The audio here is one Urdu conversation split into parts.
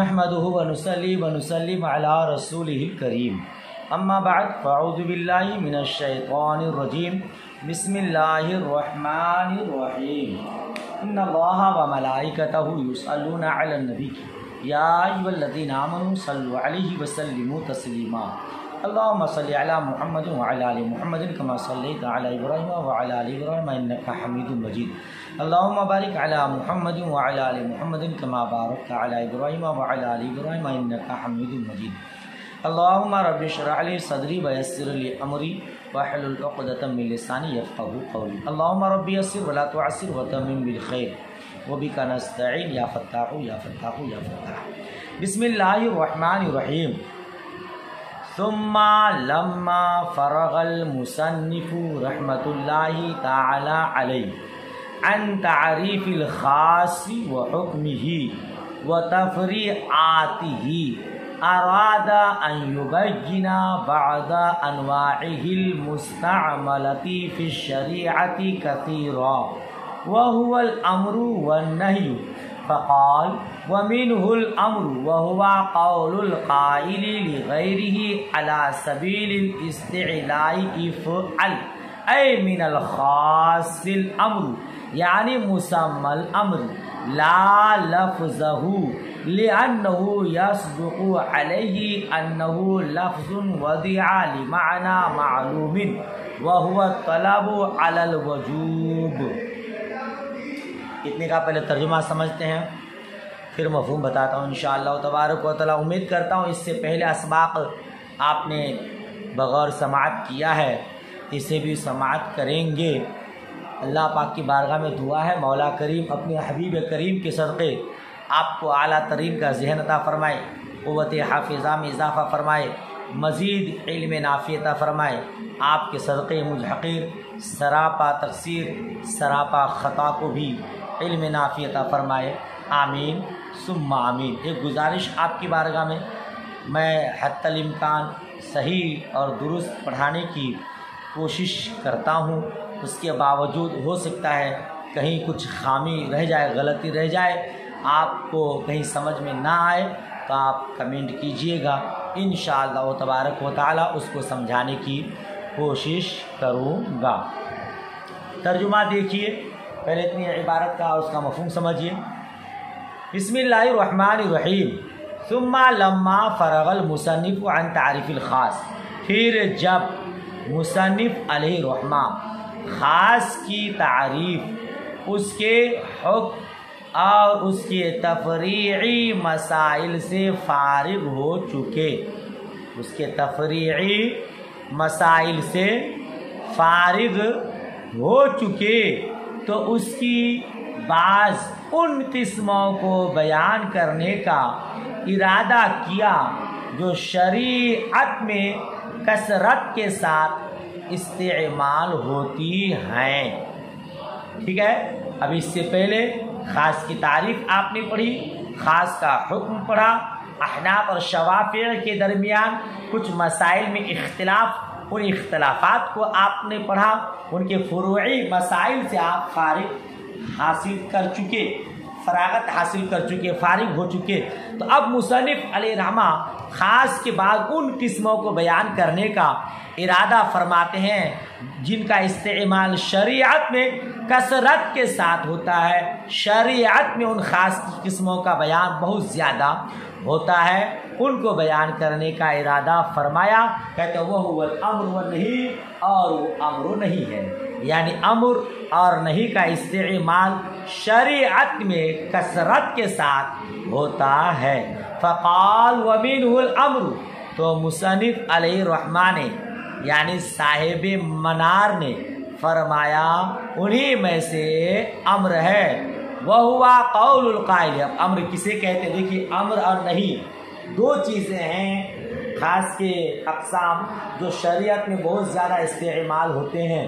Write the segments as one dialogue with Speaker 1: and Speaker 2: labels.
Speaker 1: نحمده ونصلي ونسلم على رسوله الكريم اما بعد فاعوذ بالله من الشيطان الرجيم بسم الله الرحمن الرحيم ان الله وملائكته يصلون على النبي يا ايها الذين امنوا صلوا عليه وسلموا تسليما اللهم صل على محمد وعلى ال محمد كما صليت على ابراهيم وعلى ال ابراهيم انك حميد مجيد اللهم بارك على محمد وعلى ال محمد كما باركت على ابراهيم وعلى ال ابراهيم انك حميد مجيد اللهم رب اشرح لي صدري ويسر لي امري واحلل عقدة من لساني يفقهوا قولي اللهم رب يسر ولا تعسر وتمم بالخير وبك نستعين يا فتاح يا فتاح يا فتاح بسم الله الرحمن الرحيم ثم لما فرغ المصنف رحمة الله تعالى عليه عن تعريف الخاص وحكمه وتفريعاته أراد أن يبين بعض أنواعه المستعملة في الشريعة كثيرا وهو الأمر والنهي فقال ومنه الأمر وهو قول القائل لغيره على سبيل الاستعلاء افعل أي من الخاص الأمر يعني مسمى الأمر لا لفظه لأنه يصدق عليه أنه لفظ وضع لمعنى معلوم وهو الطلب على الوجوب. اتنے کا پہلے ترجمہ سمجھتے ہیں پھر مفہوم بتاتا ہوں انشاءاللہ تبارک و تعالی. امید کرتا ہوں اس سے پہلے اسباق آپ نے بغور سماعت کیا ہے، اسے بھی سماعت کریں گے. اللہ پاک کی بارگاہ میں دعا ہے مولا کریم اپنے حبیب کریم کے صدقے آپ کو اعلیٰ ترین کا ذہن عطا فرمائے، قوت حافظہ میں اضافہ فرمائے، مزید علم نافع عطا فرمائے. آپ کے صدقے مجھ حقیر سراپا تقصیر سراپا خطا کو بھی علم نافع عطا فرمائے. آمین ثم آمین. ایک گزارش آپ کی بارگاہ میں حتی الامکان صحیح اور درست پڑھانے کی کوشش کرتا ہوں، اس کے باوجود ہو سکتا ہے کہیں کچھ خامی رہ جائے، غلطی رہ جائے، آپ کو کہیں سمجھ میں نہ آئے تو آپ کمنٹ کیجئے گا، انشاءاللہ تبارک و تعالی اس کو سمجھانے کی کوشش کروں گا. ترجمہ دیکھیے پہلے اتنی عبارت کا اور اس کا مفہوم سمجھیے. بسم اللہ الرحمن الرحیم. ثم لما فرغ المصنف عن تعریف الخاص، پھر جب مصنف علیہ رحمہ خاص کی تعریف، اس کے حکم اور اس کے تفریعی مسائل سے فارغ ہو چکے، اس کے تفریعی مسائل سے فارغ ہو چکے تو اس کی بعض ان قسموں کو بیان کرنے کا ارادہ کیا جو شریعت میں کثرت کے ساتھ استعمال ہوتی ہیں. ٹھیک ہے، اب اس سے پہلے خاص کی تعریف آپ نے پڑھی، خاص کا حکم پڑھا، احناف اور شوافع کے درمیان کچھ مسائل میں اختلاف، ان اختلافات کو آپ نے پڑھا، ان کے فروعی مسائل سے آپ فراغت حاصل کر چکے، فارغ ہو چکے. تو اب مصنف علیہ رحمہ خاص کے بعد ان قسموں کو بیان کرنے کا ارادہ فرماتے ہیں جن کا استعمال شریعت میں کثرت کے ساتھ ہوتا ہے. شریعت میں ان خاص قسموں کا بیان بہت زیادہ ہوتا ہے، ان کو بیان کرنے کا ارادہ فرمایا. کہتے ہیں وہ الامر والنہی، اور وہ امر و نہی ہے، یعنی امر اور نہی کا استعمال شریعت میں کثرت کے ساتھ ہوتا ہے. فقال ومنہ الامر، تو مصنف علیہ الرحمہ نے یعنی صاحب منار نے فرمایا انہی میں سے امر ہے. وہوا قول القائل. اب امر کسے کہتے ہیں؟ دیکھیے امر اور نہی دو چیزیں ہیں خاص کے اقسام جو شریعت میں بہت زیادہ استعمال ہوتے ہیں.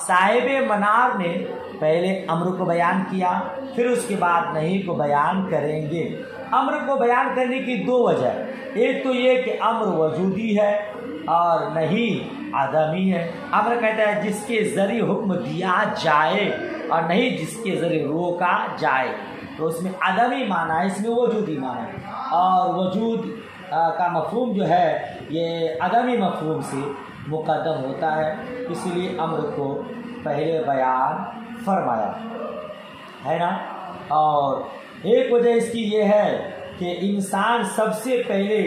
Speaker 1: صاحب منار نے پہلے امر کو بیان کیا، پھر اس کے بعد نہی کو بیان کریں گے. امر کو بیان کرنے کی دو وجہ، ایک تو یہ کہ امر وجودی ہے اور نہی عدمی ہے. امر کہتا ہے جس کے ذریعے حکم دیا جائے اور نہیں جس کے ذریعے روکا جائے، تو اس میں عدمی معنی ہے، اس میں وجودی معنی ہے. اور وجود کا مفہوم جو ہے یہ عدمی مفہوم سے مقدم ہوتا ہے، اس لیے امر کو پہلے بیان فرمایا ہے نا۔ اور ایک وجہ اس کی یہ ہے کہ انسان سب سے پہلے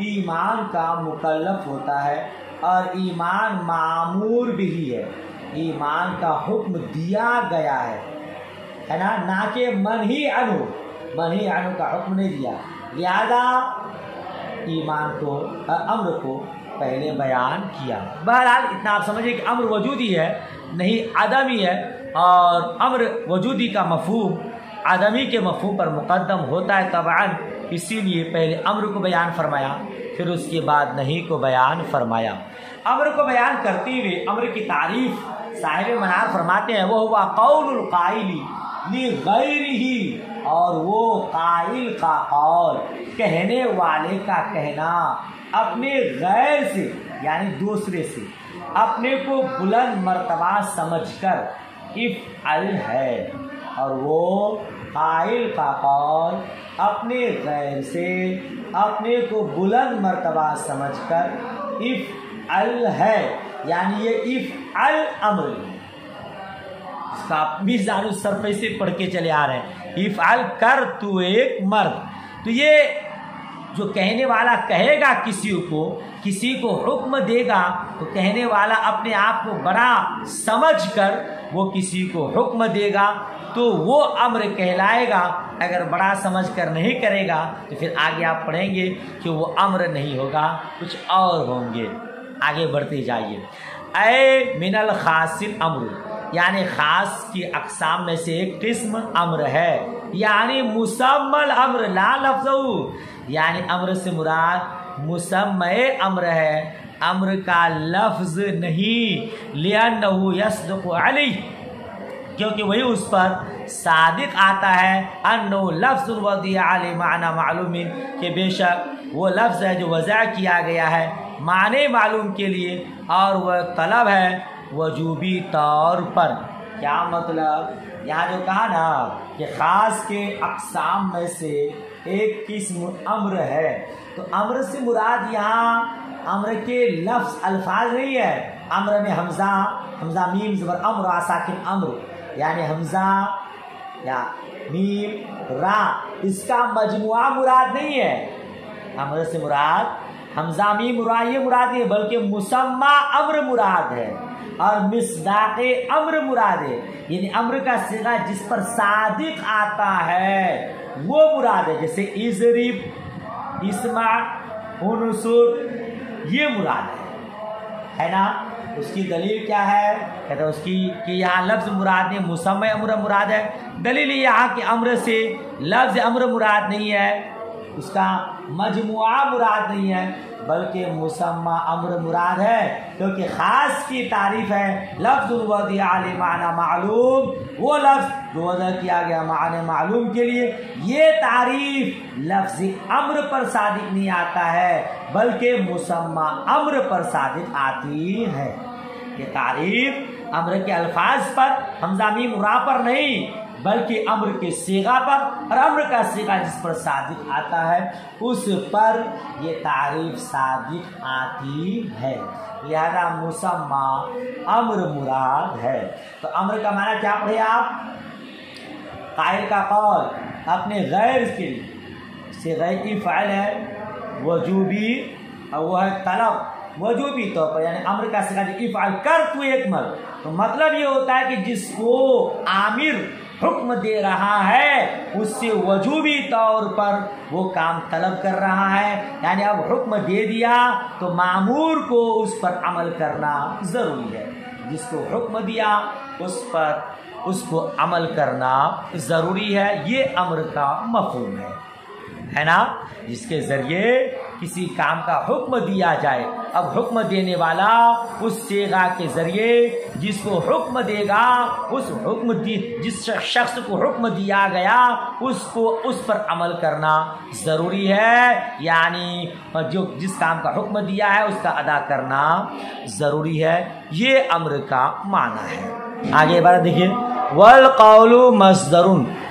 Speaker 1: ایمان کا مکلف ہوتا ہے، اور ایمان معمور بھی ہے، ایمان کا حکم دیا گیا ہے نا، نہ کہ منہی عنہ کا حکم نہیں دیا، لہذا ایمان کو امر کو پہلے بیان کیا۔ بہرحال اتنا آپ سمجھیں کہ امر وجودی ہے نہیں عدمی ہے، اور امر وجودی کا مفہوم عدمی کے مفہوم پر مقدم ہوتا ہے طبعاً، اسی لیے پہلے امر کو بیان فرمایا، پھر اس کے بعد نہیں کو بیان فرمایا۔ امر کو بیان کرتے ہوئے امر کی تعریف صاحب منار فرماتے ہیں، وہ ہوا قول القائل لغیرہ، اور وہ قائل کا قول، کہنے والے کا کہنا اپنے غیر سے یعنی دوسرے سے اپنے کو بلند مرتبہ سمجھ کر افعل ہے، اور وہ قائل کا قول اپنے غیر سے اپنے کو بلند مرتبہ سمجھ کر افعل ہے، یعنی یہ افعل امر اس کا میزان الصرف سے پڑھ کے چلے آ رہے ہیں، افعل کر تو ایک مرد۔ تو یہ جو کہنے والا کہے گا کسی کو حکم دے گا، تو کہنے والا اپنے آپ کو بڑا سمجھ کر وہ کسی کو حکم دے گا تو وہ امر کہلائے گا، اگر بڑا سمجھ کر نہیں کرے گا تو پھر آگے آپ پڑھیں گے کہ وہ امر نہیں ہوگا، کچھ اور ہوں گے۔ آگے بڑھتے جائیے۔ اے من الخاص الامر، یعنی خاص کی اقسام میں سے ایک قسم امر ہے، یعنی مسمى الامر لا لفظہ، یعنی امر سے مراد مسمى امر ہے، امر کا لفظ نہیں، لأنه يصدق علیہ، کیونکہ وہی اس پر صادق آتا ہے، انه لفظ وضع علی معنی معلوم، کہ بے شک وہ لفظ ہے جو وضع کیا گیا ہے معنی معلوم کے لیے، اور وہ طلب ہے وجوبی طور پر۔ کیا مطلب؟ یہاں جو کہا نا کہ خاص کے اقسام میں سے ایک قسم امر ہے، تو امر سے مراد یہاں امر کے لفظ الفاظ نہیں ہے، امر میں حمزہ میم زبر امر ساکن امر، یعنی حمزہ یا میم را، اس کا مجموعہ مراد نہیں ہے۔ امر سے مراد حمزہ میم را یہ مراد نہیں ہے، بلکہ مسمى امر مراد ہے، اور مصداق امر مراد ہے، یعنی امر کا صیغہ جس پر صادق آتا ہے وہ مراد ہے، جیسے اضرب، اسمع، انصر، یہ مراد ہے نا۔ اس کی دلیل کیا ہے؟ کہتے ہیں اس کی کہ یہاں لفظ مراد نہیں، مسمى امر مراد ہے۔ دلیل یہاں کہ امر سے لفظ امر مراد نہیں ہے، اس کا مجموعہ مراد نہیں ہے، بلکہ مسمى امر مراد ہے، کیونکہ خاص کی تعریف ہے لفظ وضع علی معنی معلوم، وہ لفظ جو وضع کیا گیا معنی معلوم کے لیے۔ یہ تعریف لفظ امر پر صادق نہیں آتا ہے، بلکہ مسمى امر پر صادق آتی ہے۔ یہ تعریف امر کے الفاظ پر، حمزہ میم را پر نہیں، بلکہ امر کے صیغہ پر، اور امر کا صیغہ جس پر صادق آتا ہے اس پر یہ تعریف صادق آتی ہے، لہذا مسمى امر مراد ہے۔ تو امر کا معنی کیا پڑھے آپ؟ قائل کا قول اپنے غیر کے لیے، صیغہ افعل ہے وجوبی، اور وہ ہے طلب وجوبی طور پر، یعنی امر کا صیغہ افعل کر تو ایک مرد، تو مطلب یہ ہوتا ہے کہ جس کو آمر حکم دے رہا ہے اس سے وجوبی طور پر وہ کام طلب کر رہا ہے، یعنی اب حکم دے دیا تو مامور کو اس پر عمل کرنا ضروری ہے، جس کو حکم دیا اس کو عمل کرنا ضروری ہے، یہ امر کا مفہوم ہے نا، جس کے ذریعے کسی کام کا حکم دیا جائے۔ اب حکم دینے والا اس صیغہ کے ذریعے جس کو حکم دے گا، جس شخص کو حکم دیا گیا اس پر عمل کرنا ضروری ہے، یعنی جس کام کا حکم دیا ہے اس کا ادا کرنا ضروری ہے، یہ امر کا معنی ہے۔ آگے بار دیکھیے، والقول مصدر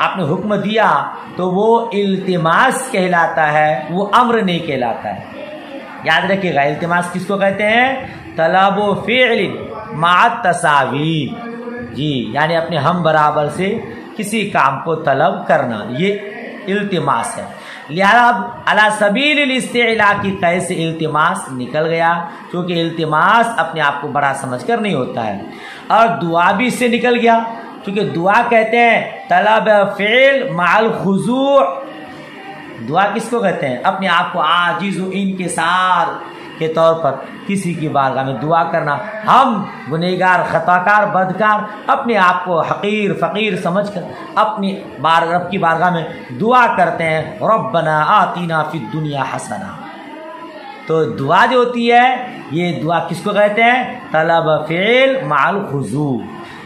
Speaker 1: آپ نے حکم دیا تو وہ التماس کہلاتا ہے، وہ امر نہیں کہلاتا ہے۔ یاد رکھیے گا، التماس کس کو کہتے ہیں؟ طلب و فعل مع التساوی، جی یعنی اپنے ہم برابر سے کسی کام کو طلب کرنا، یہ التماس ہے۔ لہذا اب علی سبیل الاستعلاء کی قید سے التماس نکل گیا، کیونکہ التماس اپنے آپ کو بڑا سمجھ کر نہیں ہوتا ہے، اور دعا بھی اس سے نکل گیا، کیونکہ دعا کہتے ہیں طلب فعل مع الخضوع۔ دعا کس کو کہتے ہیں؟ اپنے آپ کو عاجز و انکسار کے طور پر کسی کی بارگاہ میں دعا کرنا۔ ہم گنہگار، خطاکار، بدکار اپنے آپ کو حقیر فقیر سمجھ کر اپنی رب کی بارگاہ میں دعا کرتے ہیں، ربنا آتینا فی الدنیا حسنہ۔ تو دعا جو ہوتی ہے، یہ دعا کس کو کہتے ہیں؟ طلب فعل مع الخضوع۔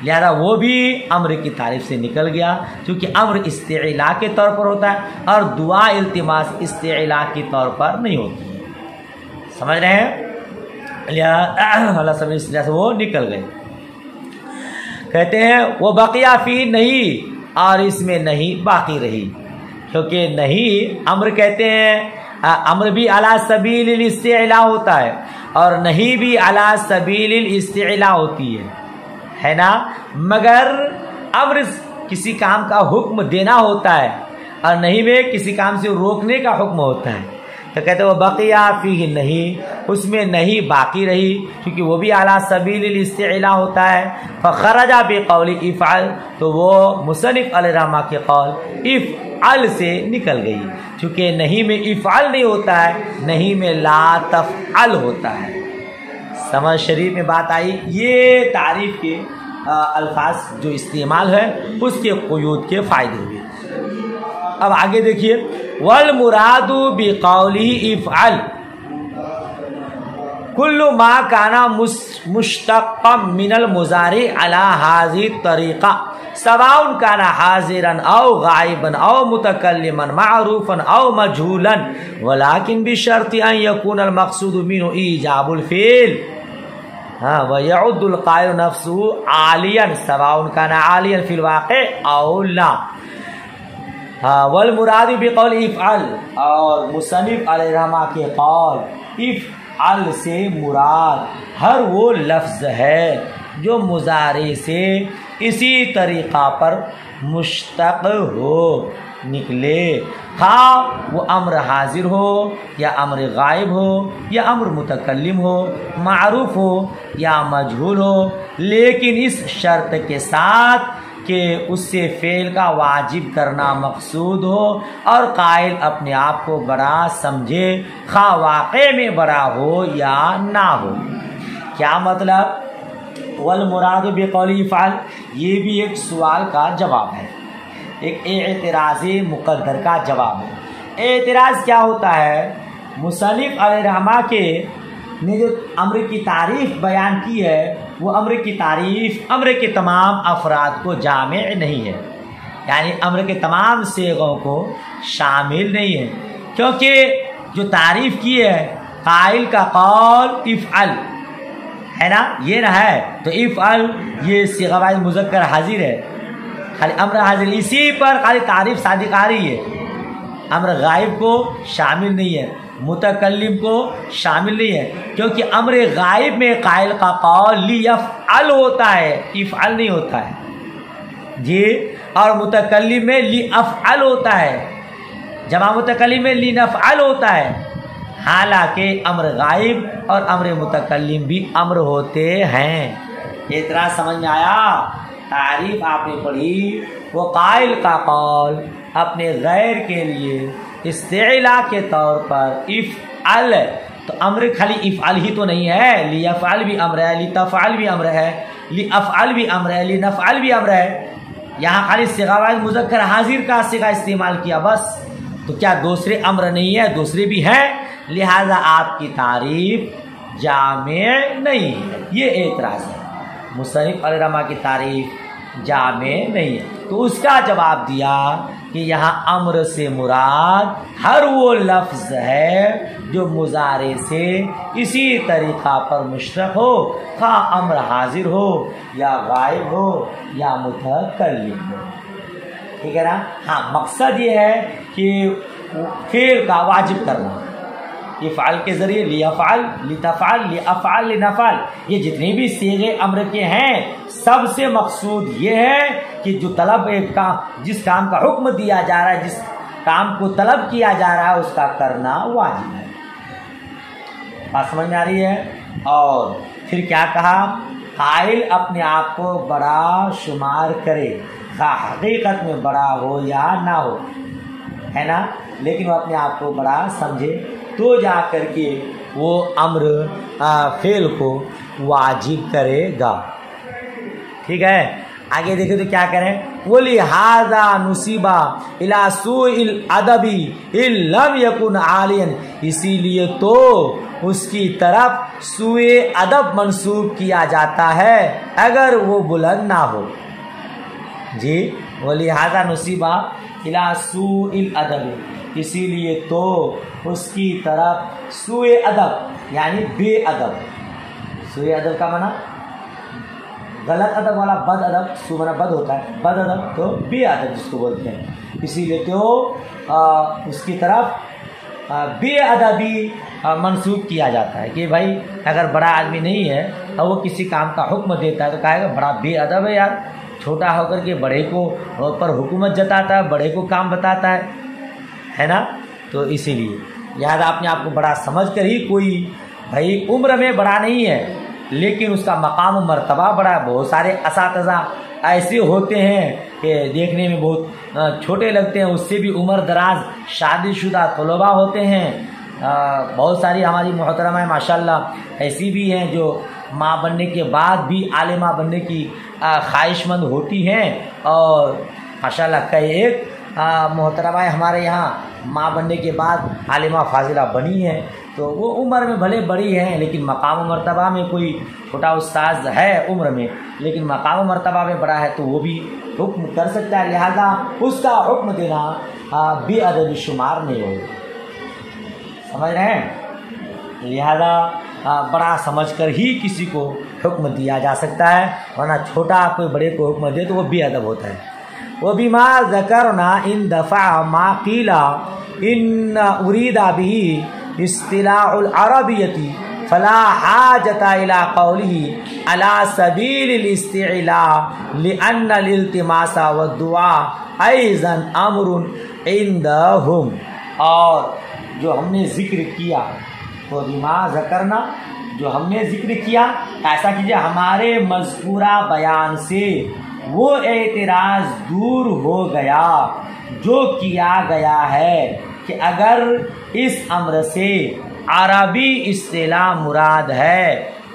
Speaker 1: لہذا وہ بھی امر کی تعریف سے نکل گیا، کیونکہ امر استعلاء کے طور پر ہوتا ہے اور دعا التماس استعلاء کے طور پر نہیں ہوتی ہے۔ سمجھ رہے ہیں؟ اللہ سب اس طرح سے وہ نکل گئے۔ کہتے ہیں وہ بقیہ فی نہیں، اور اس میں نہیں باقی رہی، کیونکہ نہیں امر کہتے ہیں، امر بھی علی سبیل الاستعلاء ہوتا ہے اور نہیں بھی علی سبیل الاستعلاء ہوتی ہے نا، مگر امر کسی کام کا حکم دینا ہوتا ہے اور نہیں میں کسی کام سے روکنے کا حکم ہوتا ہے۔ تو کہتے ہیں وہ بقیہ فیہ نہیں، اس میں نہیں باقی رہی، کیونکہ وہ بھی اعلیٰ سبیل الاستعلاء ہوتا ہے۔ فخرج بقول افعل، تو وہ مصنف علیہ رحمہ کے قول افعل سے نکل گئی، چونکہ نہیں میں افعل نہیں ہوتا ہے، نہیں میں لا تفعل ہوتا ہے۔ سمجھ شریف میں بات آئی؟ یہ تعریف کے الفاظ جو استعمال ہے اس کے قیود کے فائدے ہوئے۔ اب آگے دیکھیے، والمراد بقوله افعل کل ما کان مشتقا من المضارع على هذه الطریقہ سواء کان حاضرا او غائبا او متکلما معروفا او مجهولا ولكن بشرط ان يكون المقصود منه ایجاب الفعل ويعد القائل نفسه عالیا سواء كان عالیا في الواقع او لا۔ والمراد بقول افعل، اور مصنف علیہ رحمہ کے قول افعل سے مراد ہر وہ لفظ ہے جو مضارع سے اسی طریقہ پر مشتق ہو، نکلے، خواہ وہ امر حاضر ہو یا امر غائب ہو یا امر متکلم ہو، معروف ہو یا مجہول ہو، لیکن اس شرط کے ساتھ کہ اس سے فعل کا واجب کرنا مقصود ہو اور قائل اپنے آپ کو بڑا سمجھے، خواہ واقع میں بڑا ہو یا نہ ہو۔ کیا مطلب؟ والمراد بقول افعل، یہ بھی ایک سوال کا جواب ہے، ایک اعتراض مقدر کا جواب ہے۔ اعتراض کیا ہوتا ہے؟ مصنف علیہ رحمہ کے نے جو امر کی تعریف بیان کی ہے، وہ امر کی تعریف امر کے تمام افراد کو جامع نہیں ہے، یعنی امر کے تمام صیغوں کو شامل نہیں ہے، کیونکہ جو تعریف کی ہے قائل کا قول افعل ہے نا، یہ نہ ہے تو افعل یہ صیغہ واحد مذکر حاضر ہے، خالی امر حاضر، اسی پر خالی تعریف صادق آ رہی ہے، امر غائب کو شامل نہیں ہے، متکلم کو شامل نہیں ہے، کیونکہ امر غائب میں قائل کا قول لیفعل ہوتا ہے، افعل نہیں ہوتا ہے جی، اور متکلم میں لیفعل ہوتا ہے، جمع متکلم میں لنفعل ہوتا ہے، حالانکہ امر غائب اور امر متکلم بھی امر ہوتے ہیں۔ اعتراض سمجھ میں آیا؟ تعریف آپ نے پڑھی، وہ قائل کا قول اپنے غیر کے لیے استعلاء کے طور پر افعل، تو امر خالی افعل ہی تو نہیں ہے، لیفعل بھی امر ہے، لتفعل بھی امر ہے، لافعل بھی امر ہے، لنفعل بھی امر ہے، یہاں خالی صیغہ واحد مذکر حاضر کا صیغہ استعمال کیا بس، تو کیا دوسرے امر نہیں ہے؟ دوسرے بھی ہیں، لہذا آپ کی تعریف جامع نہیں ہے، یہ اعتراض ہے۔ مصنف علیہ رحمہ کی تعریف جامع نہیں ہے، تو اس کا جواب دیا کہ یہاں امر سے مراد ہر وہ لفظ ہے جو مضارع سے اسی طریقہ پر مشتق ہو، خواہ امر حاضر ہو یا غائب ہو یا متکلم ہو۔ ٹھیک ہے نا. ہاں مقصد یہ ہے کہ فعل کا واجب کرنا، افعال کے ذریعے لیفعل، لتفعل، لافعل، لنفعل، یہ جتنے بھی صیغے امر کے ہیں سب سے مقصود یہ ہے کہ جو طلب ایک کام، جس کام کا حکم دیا جا رہا ہے، جس کام کو طلب کیا جا رہا ہے اس کا کرنا واجب ہے. بات سمجھ میں آ رہی ہے؟ اور پھر کیا کہا؟ قائل اپنے آپ کو بڑا شمار کرے، خواہ حقیقت میں بڑا ہو یا نہ ہو، ہے نا، لیکن وہ اپنے آپ کو بڑا سمجھے تو جا کر کے وہ امر فعل کو واجب کرے گا. ٹھیک ہے، آگے دیکھیں تو کیا کریں؟ وَلِهَذَا نُسِبَ إِلَى سُوءِ الْأَدَبِ إِن لَّمْ يَكُنْ عَالِيًا، اسی لیے تو اس کی طرف سوء ادب منسوب کیا جاتا ہے اگر وہ بلند نہ ہو. جی، وَلِهَذَا نُسِبَ إِلَى سُوءِ الْأَدَبِ، اسی لیے تو اس کی طرف سوء ادب یعنی بے ادب. سوء ادب کا معنی غلط ادب والا، بد ادب، سو معنی بد ہوتا ہے، بد ادب تو بے ادب جس کو بولتے ہیں. اسی لیے تو اس کی طرف بے ادبی منسوب کیا جاتا ہے کہ بھائی اگر بڑا آدمی نہیں ہے اور وہ کسی کام کا حکم دیتا ہے تو کہے گا بڑا بے ادب ہے یار، چھوٹا ہو کر کے بڑے کو پر حکومت جتاتا ہے، بڑے کو کام بتاتا ہے نا. تو اسی لیے لہٰذا اپنے آپ کو بڑا سمجھ کر ہی، کوئی بھائی عمر میں بڑا نہیں ہے لیکن اس کا مقام و مرتبہ بڑا ہے. بہت سارے اساتذہ ایسے ہوتے ہیں کہ دیکھنے میں بہت چھوٹے لگتے ہیں، اس سے بھی عمر دراز شادی شدہ طلباء ہوتے ہیں. بہت ساری ہماری محترمہ ماشاءاللہ ایسی بھی ہیں جو ماں بننے کے بعد بھی عالمہ بننے کی خواہش مند ہوتی ہیں، اور ماشاءاللہ کئی ایک محترمہ ہمارے یہاں ماں بننے کے بعد عالمہ فاضلہ بنی ہیں. تو وہ عمر میں بھلے بڑی ہیں لیکن مقام و مرتبہ میں، کوئی چھوٹا استاذ ہے عمر میں لیکن مقام و مرتبہ میں بڑا ہے تو وہ بھی حکم کر سکتا ہے. لہذا اس کا حکم دینا بے ادبی شمار نہیں ہوگا. سمجھ رہے ہیں؟ لہذا بڑا سمجھ کر ہی کسی کو حکم دیا جا سکتا ہے، ورنہ چھوٹا کوئی بڑے کو حکم دے تو وہ بے ادب ہوتا ہے. وَبِمَا ذَكَرْنَا إِن دَفَعَ مَا قِيلَ إِنَّ أُرِيدَ بِهِ اصطلاح العربیة فلا حاجة إلى قوله على سبيل الاستعلاء لأن الالتماس والدعاء أيضا أمر عندهم. اور جو ہم نے ذکر کیا تو بما ذکرنا، جو ہم نے ذکر کیا، ایسا کیجیے ہمارے مذکورہ بیان سے وہ اعتراض دور ہو گیا جو کیا گیا ہے کہ اگر اس امر سے عربی اصطلاح مراد ہے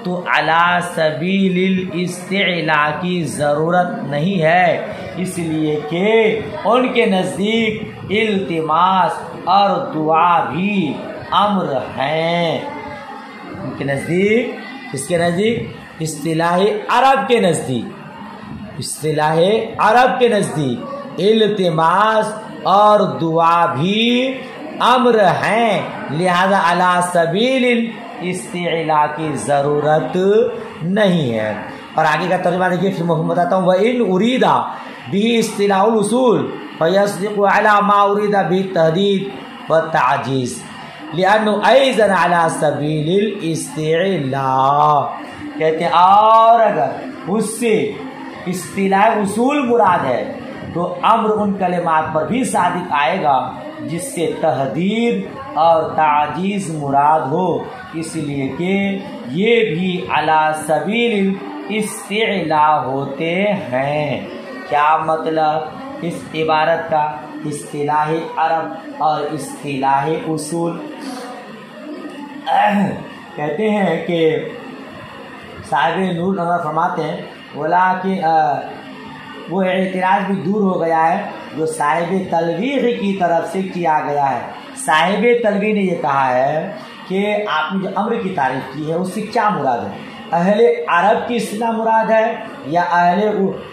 Speaker 1: تو علی سبیل الاستعلاء کی ضرورت نہیں ہے، اس لیے کہ ان کے نزدیک التماس اور دعا بھی امر ہیں. ان کے نزدیک، اس کے نزدیک اصطلاح عرب کے نزدیک، اصطلاح عرب کے نزدیک التماس اور دعا بھی امر ہیں، لہذا علی سبیل الاستعلاء کی ضرورت نہیں ہے. اور آگے کا ترجمہ دیکھیے، پھر میں بتاتا ہوں. وَإِنْ أُرِيدَ بِهِ اصطلاح الأصول فَيَصْدِقُ عَلَى مَا أُرِيدَ بِهِ التَّحْدِيد وَالتَّعْجِيز لِأَنَّهُ أَيْضًا عَلَى سَبِيلِ الْاِسْتِعْلَاء. کہتے ہیں اور اگر اس سے اصطلاح اصول مراد ہے تو امر ان کلمات پر بھی صادق آئے گا جس سے تحدید اور تعجیز مراد ہو، اس لیے کہ یہ بھی علی سبیل الاستعلاء ہوتے ہیں. کیا مطلب اس عبارت کا؟ اصطلاح عرب اور اصطلاح اصول. کہتے ہیں کہ صاحب نور نظر فرماتے ہیں بولا کہ وہ اعتراض بھی دور ہو گیا ہے جو صاحب تلویح کی طرف سے کیا گیا ہے. صاحب تلویح نے یہ کہا ہے کہ آپ نے جو امر کی تعریف کی ہے اس سے کیا مراد ہے؟ اہل عرب کی اصطلاح مراد ہے یا اہل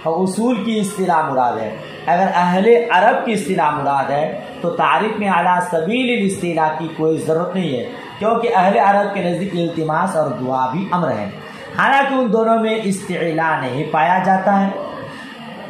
Speaker 1: اصول کی اصطلاح مراد ہے؟ اگر اہل عرب کی اصطلاح مراد ہے تو تعریف میں اعلیٰ سبیل الاستعلاء کی کوئی ضرورت نہیں ہے، کیونکہ اہل عرب کے نزدیک التماس اور دعا بھی امر ہے، حالانکہ ان دونوں میں استعلاء نہیں پایا جاتا ہے.